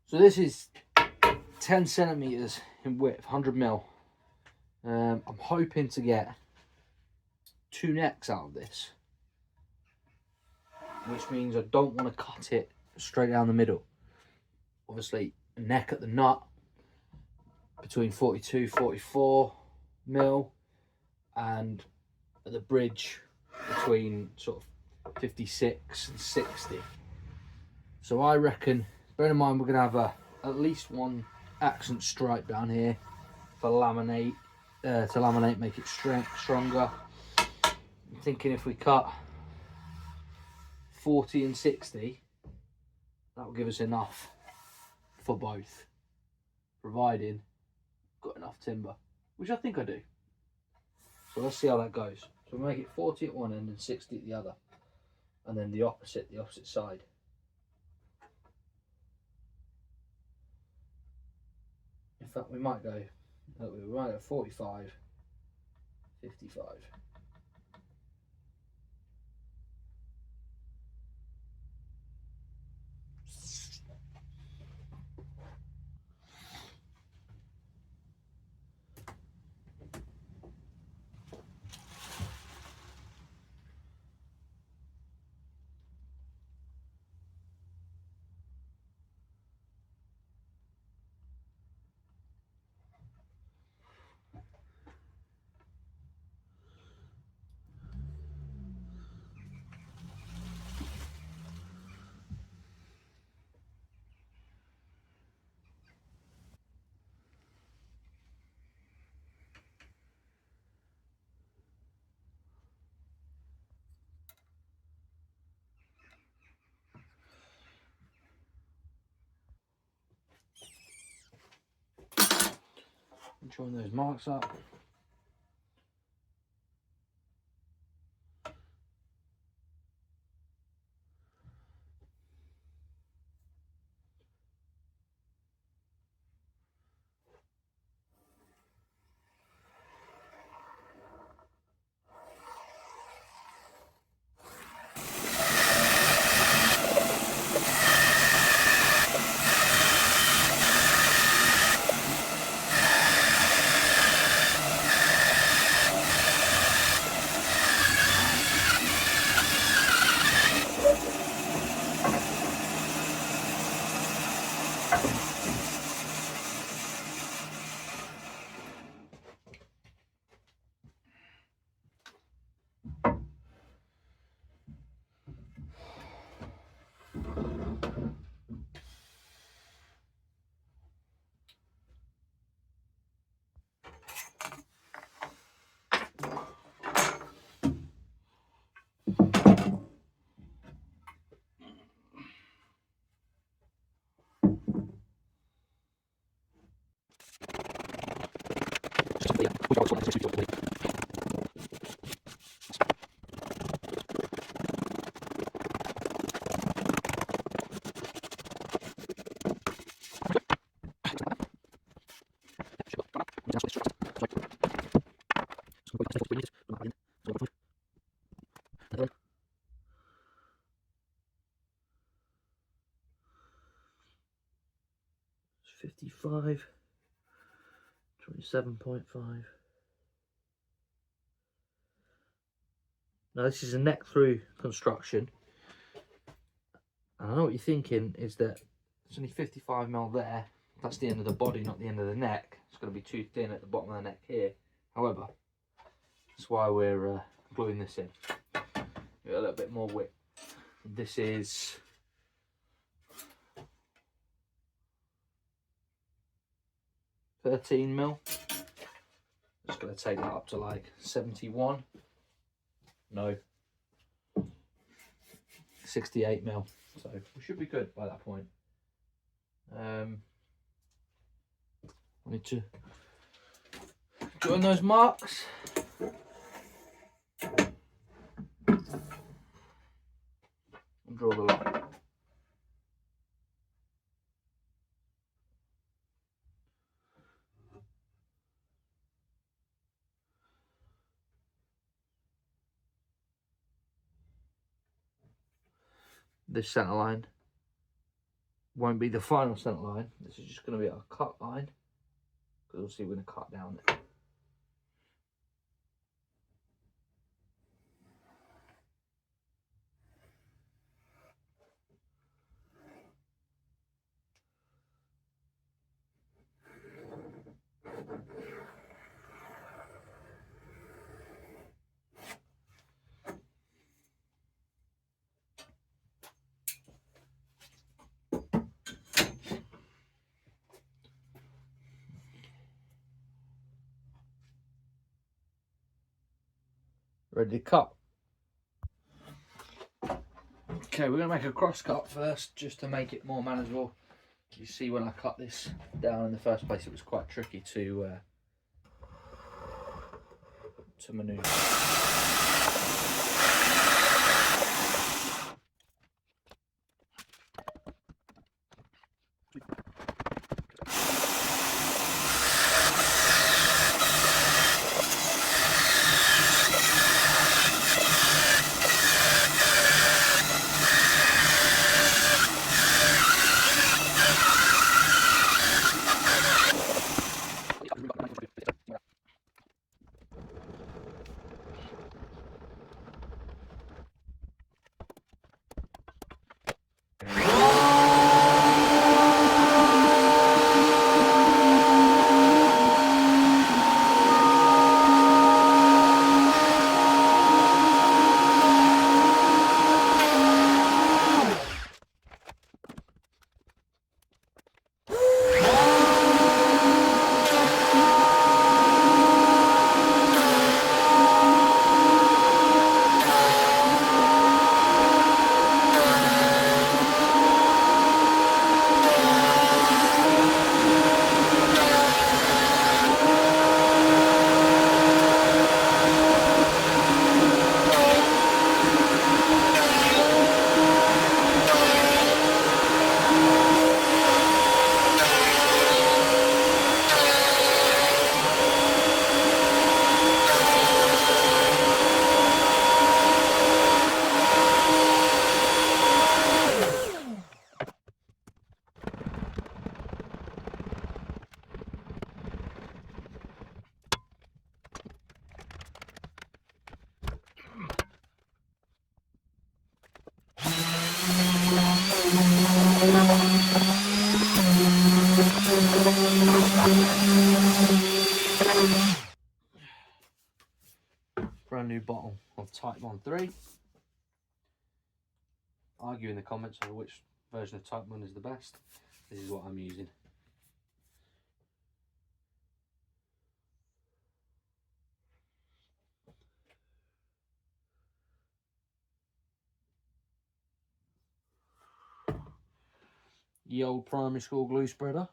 So this is 10 centimeters in width, 100 mil. I'm hoping to get 2 necks out of this, which means I don't want to cut it straight down the middle. Obviously, a neck at the nut between 42, 44 mil, and at the bridge between sort of 56 and 60. So I reckon, bear in mind we're going to have at least one accent stripe down here for laminate, to laminate, make it stronger. I'm thinking if we cut 40 and 60, that will give us enough for both, providing got enough timber, which I think I do. So let's see how that goes. So we'll make it 40 at one end and 60 at the other, and then the opposite side. In fact, we might go 45, 55. Join those marks up. It's 55, 27.5. Now this is a neck through construction. And I know what you're thinking is that it's only 55 mil there. That's the end of the body, not the end of the neck. It's going to be too thin at the bottom of the neck here. However, that's why we're gluing this in. Get a little bit more width. This is 13 mil. Just going to take that up to like 71. No. 68 mil. So we should be good by that point. I need to join those marks. And draw the line. This centre line won't be the final centre line. This is just going to be our cut line, because obviously we're going to cut down it. Ready to cut. Okay, we're going to make a cross cut first, just to make it more manageable. You see, when I cut this down in the first place, it was quite tricky to manoeuvre. Brand new bottle of Type 1.3. Argue in the comments over which version of Type 1 is the best. This is what I'm using. The old primary school glue spreader.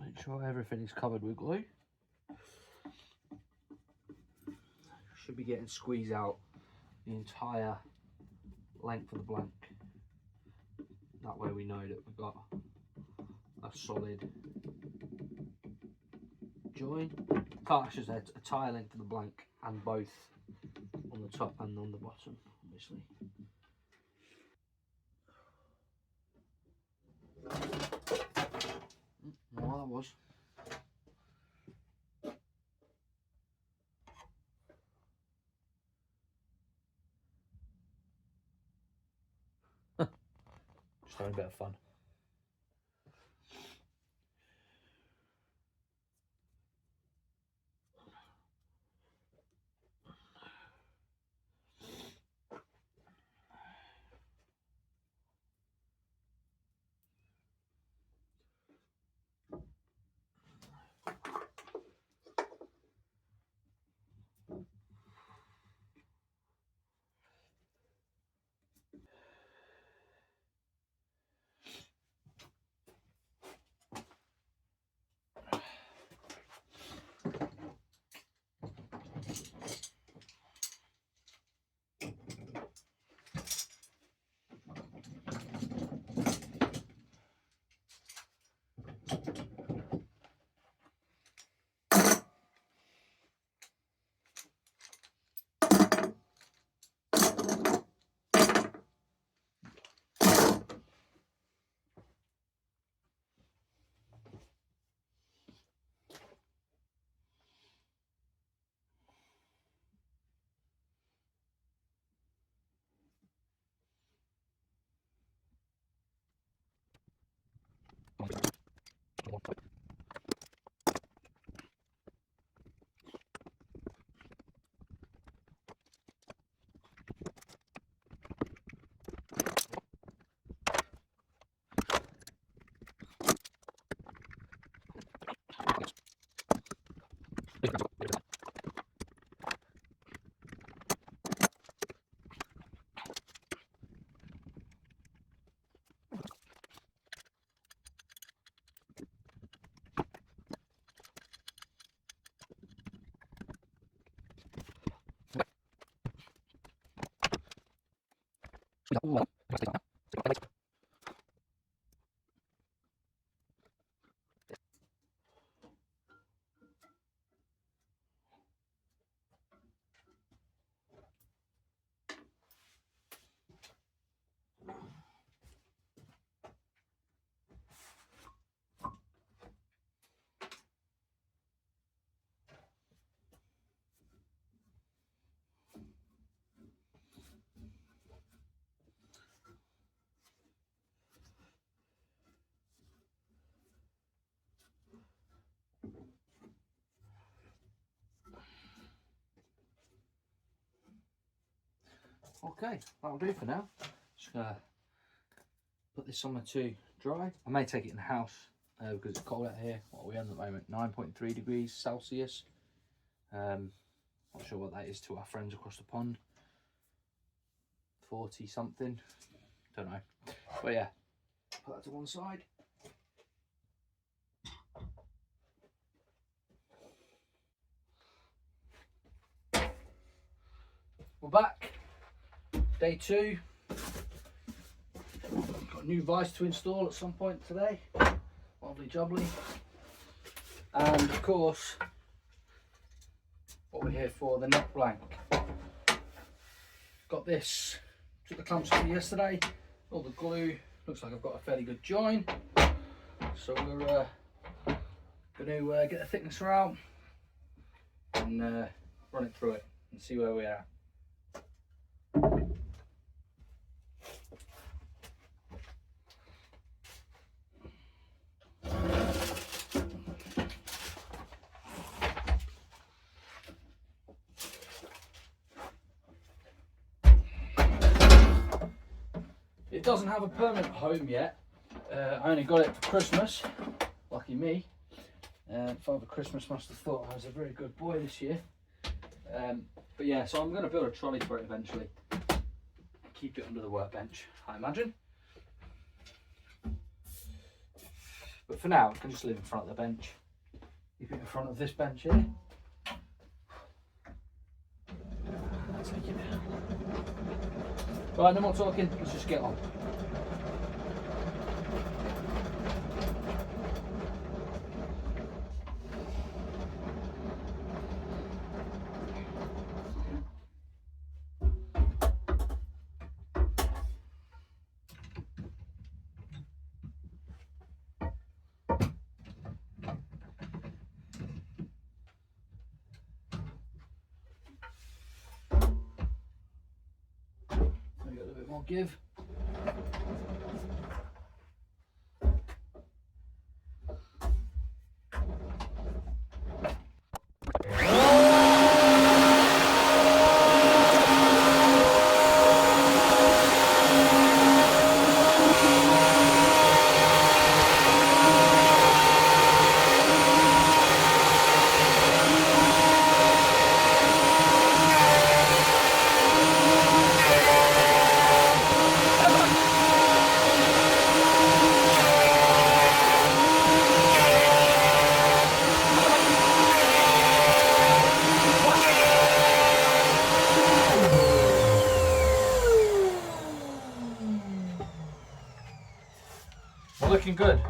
Make sure everything is covered with glue. Should be getting squeezed out the entire length of the blank. That way we know that we've got a solid join. I should say a tire length of the blank, and both on the top and on the bottom, obviously. Well, that was. Just having a bit of fun. Okay, that'll do for now. Just gonna put this somewhere to dry. I may take it in the house because it's cold out here. What are we on at the moment? 9.3 degrees Celsius. Not sure what that is to our friends across the pond. 40 something. Don't know. But yeah, put that to one side. We're back. Day 2. Got a new vise to install at some point today. Lovely jubbly. And of course, what we're here for, the neck blank. Got this, took the clamps off yesterday, all the glue. Looks like I've got a fairly good join. So we're going to get the thicknesser out and run it through it and see where we are. It doesn't have a permanent home yet. I only got it for Christmas. Lucky me. Father Christmas must have thought I was a very good boy this year. But yeah, so I'm going to build a trolley for it eventually. Keep it under the workbench, I imagine. But for now, I can just leave it in front of the bench. Keep it in front of this bench here. Take it. Right, no more talking, let's just get on. Maybe a little bit more give. We're looking good.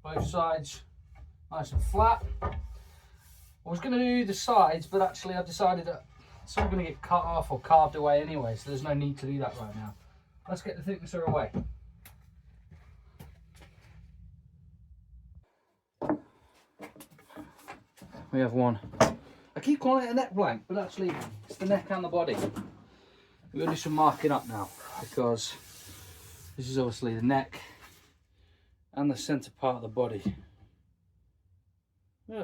Both sides nice and flat. I was going to do the sides, but actually I decided that it's all going to get cut off or carved away anyway, so there's no need to do that right now. Let's get the thicknesser away. We have one. I keep calling it a neck blank, but actually it's the neck and the body. We're going to do some marking up now, because this is obviously the neck and the centre part of the body.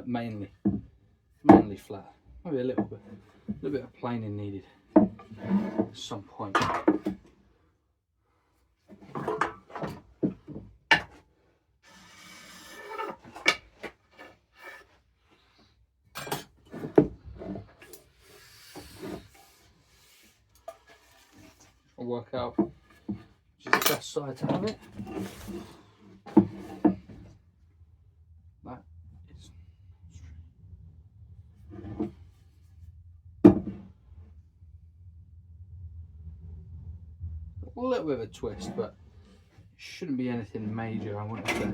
Mainly flat. Maybe a little bit of planing needed at some point. work out which is the best side to have it. That is a little bit of a twist, but it shouldn't be anything major, I wouldn't say.